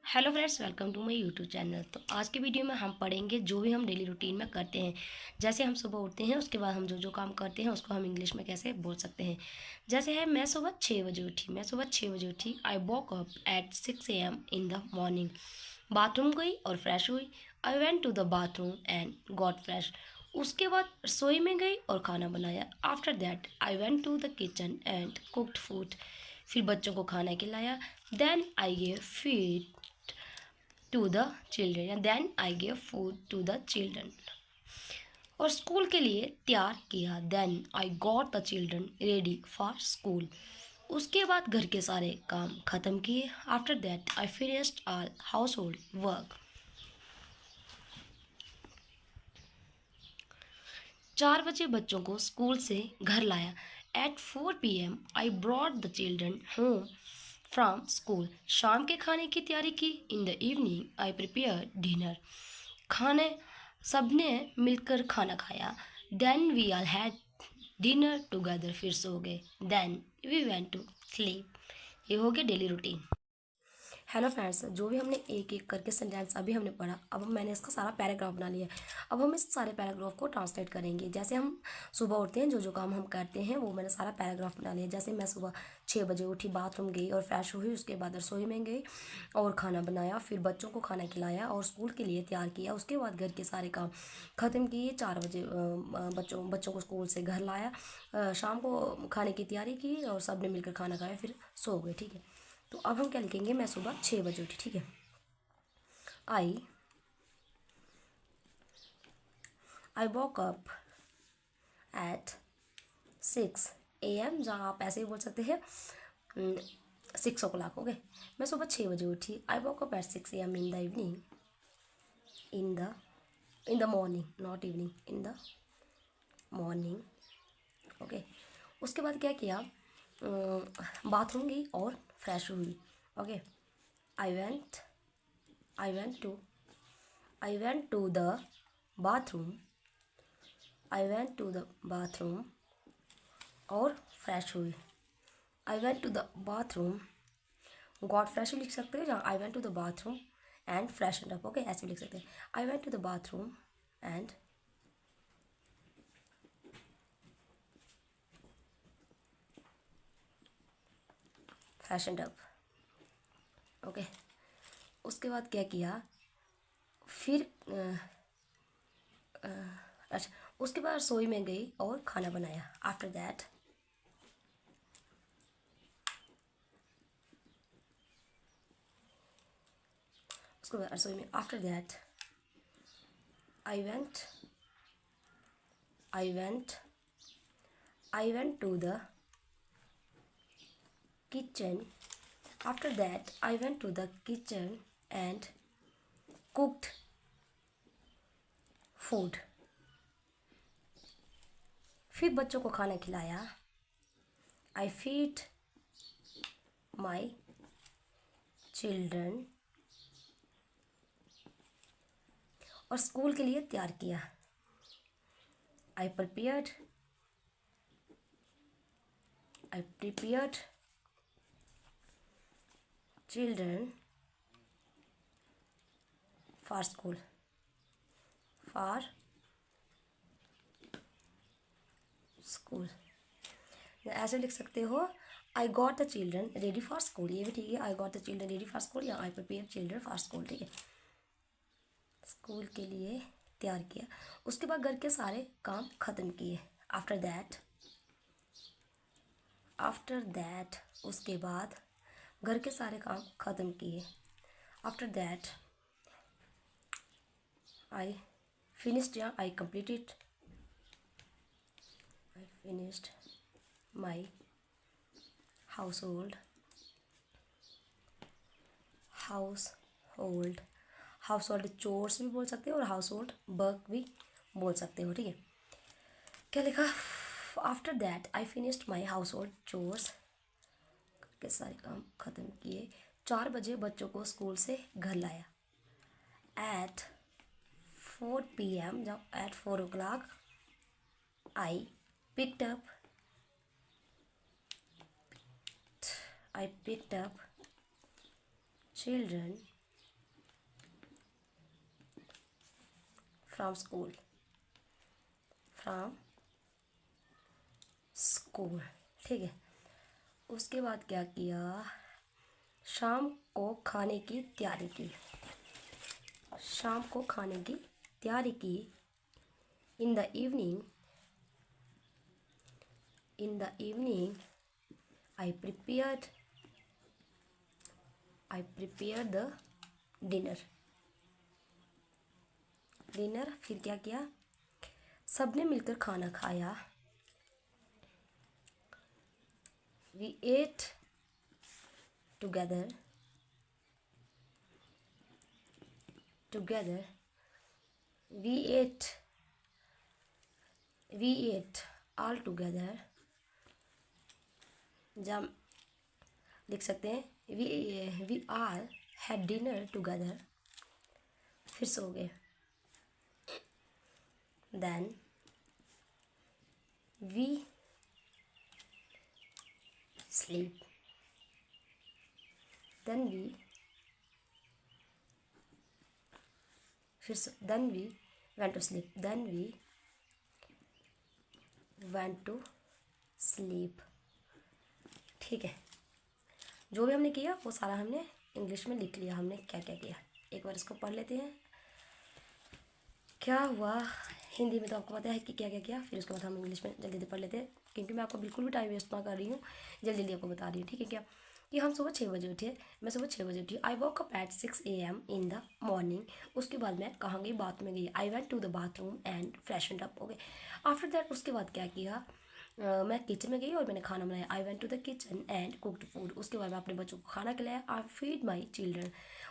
Hello friends, welcome to my YouTube channel. तो आज की वीडियो में हम पढ़ेंगे जो भी हम डेली रूटीन में करते हैं। जैसे हम सुबह उठते हैं, उसके बाद हम जो जो काम करते हैं उसको हम इंग्लिश में कैसे बोल सकते हैं। जैसे है, मैं सुबह 6 बजे उठी। I walk up at 6 AM in the morning. Bathroom गई और फ्रेश हुई। I went to the bathroom and got fresh. उसके बाद रसोई में गई और खाना बनाया। After that I went to the kitchen and cooked food. फिर बच्चों को खाना खिलाया। Then I gave feed to the children and then I gave food to the children और स्कूल के लिए तैयार किया। Then I got the children ready for school. उसके बाद घर के सारे काम ख़त्म किए। After that I finished all household work. 4 बजे बच्चों को स्कूल से घर लाया। At 4 PM I brought the children home from school. शाम के खाने की तैयारी की। In the evening I prepare dinner. खाने सबने मिलकर खाना खाया। Then we all had dinner together. फिर सो गए। Then we went to sleep. ये हो गया डेली रूटीन। हेलो फ्रेंड्स, जो भी हमने एक एक करके सेंटेंस अभी हमने पढ़ा, अब मैंने इसका सारा पैराग्राफ बना लिया। अब हम इस सारे पैराग्राफ को ट्रांसलेट करेंगे। जैसे हम सुबह उठते हैं, जो जो काम हम करते हैं वो मैंने सारा पैराग्राफ बना लिया। जैसे मैं सुबह 6 बजे उठी, बाथरूम गई और फ्रेश हुई। उसके बाद रसोई में गई और खाना बनाया। फिर बच्चों को खाना खिलाया और स्कूल के लिए तैयार किया। उसके बाद घर के सारे काम ख़त्म किए। 4 बजे बच्चों बच्चों को स्कूल से घर लाया। शाम को खाने की तैयारी की और सब ने मिलकर खाना खाया। फिर सो गए। ठीक है, तो अब हम क्या लिखेंगे। मैं सुबह 6 बजे उठी। ठीक है, I I walk up at 6 AM, जहाँ आप ऐसे ही बोल सकते हैं 6 o'clock। ओके, मैं सुबह 6 बजे उठी। I walk up at 6 AM in the evening, in the in the morning, not evening, in the morning. Okay, उसके बाद क्या किया, बाथरूम गई और फ्रेश हुई। Okay, I went I went to I went to the bathroom. I went to the bathroom और fresh हुई। I went to the bathroom, got fresh भी लिख सकते हो, जहाँ I went to the bathroom and freshened up। Okay, ऐसे भी लिख सकते हैं। I went to the bathroom and freshened up। Okay, उसके बाद क्या किया, फिर अच्छा, उसके बाद रसोई में गई और खाना बनाया। आफ्टर दैट उसके बाद रसोई में after that I went I went I went to the kitchen. After that, I went to the kitchen and cooked food. फिर बच्चों को खाना खिलाया। I feed my children और स्कूल के लिए तैयार किया। I prepared children for school. For school ऐसे लिख सकते हो, I got the children ready for school. ये भी ठीक है, I got the children ready for school या I prepare children for school. ठीक है, स्कूल के लिए तैयार किया। उसके बाद घर के सारे काम ख़त्म किए। आफ्टर दैट उसके बाद घर के सारे काम ख़त्म किए। आफ्टर दैट आई फिनिश्ड या I completed I finished my household chores भी बोल सकते हो और हाउस होल्ड वर्क भी बोल सकते हो। ठीक है, क्या लिखा, after that I finished my household chores, के सारे काम ख़त्म किए। 4 बजे बच्चों को स्कूल से घर लाया। एट 4 PM, जब at 4 o'clock I picked up I picked up children from school, from school, ठीक है। उसके बाद क्या किया, शाम को खाने की तैयारी की, शाम को खाने की तैयारी की। In the evening, in the evening I prepared the dinner, dinner. फिर क्या किया, सबने मिलकर खाना खाया। We ate together, together, we ate all together. जब लिख सकते हैं we all had dinner together, फिर सो गए। Then we sleep, then we, फिर then we went to sleep, then we went to sleep, ठीक है। जो भी हमने किया वो सारा हमने इंग्लिश में लिख लिया, हमने क्या क्या किया। एक बार इसको पढ़ लेते हैं, क्या हुआ। हिंदी में तो आपको पता है कि क्या क्या किया, फिर उसके बाद हम इंग्लिश में जल्दी जल्दी पढ़ लेते हैं, क्योंकि मैं आपको बिल्कुल भी टाइम वेस्ट ना कर रही हूँ, जल्दी जल्दी आपको बता रही हूँ, ठीक है। क्या कि हम सुबह 6 बजे उठे, मैं सुबह 6 बजे उठी। I walk up at 6 AM in the morning. उसके बाद मैं कहाँ गई, बाथ में गई। I went to the bathroom and freshen up, okay. After that उसके बाद क्या किया, मैं किचन में गई और मैंने खाना बनाया। I went to the kitchen and cooked food. उसके बाद मैं अपने बच्चों को खाना खिलाया। I feed my children.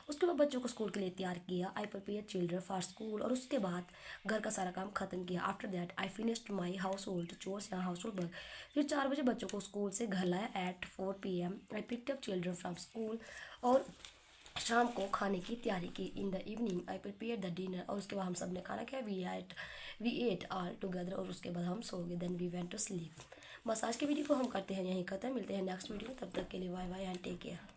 उसके बाद बच्चों को स्कूल के लिए तैयार किया। I prepare children for school. और उसके बाद घर का सारा काम खत्म किया। After that I finished my household chores या हाउस होल्ड वर्क। फिर 4 बजे बच्चों को स्कूल से घर लाया। At 4 PM I picked up children from school. और शाम को खाने की तैयारी की। In the evening I prepare the dinner. और उसके बाद हम सब ने खाना खाया। We ate all together. और उसके बाद हम सो गए। Then we went to sleep. बस आज की वीडियो को हम करते हैं यहीं खत्म। मिलते हैं नेक्स्ट वीडियो, तब तक के लिए bye bye and take care.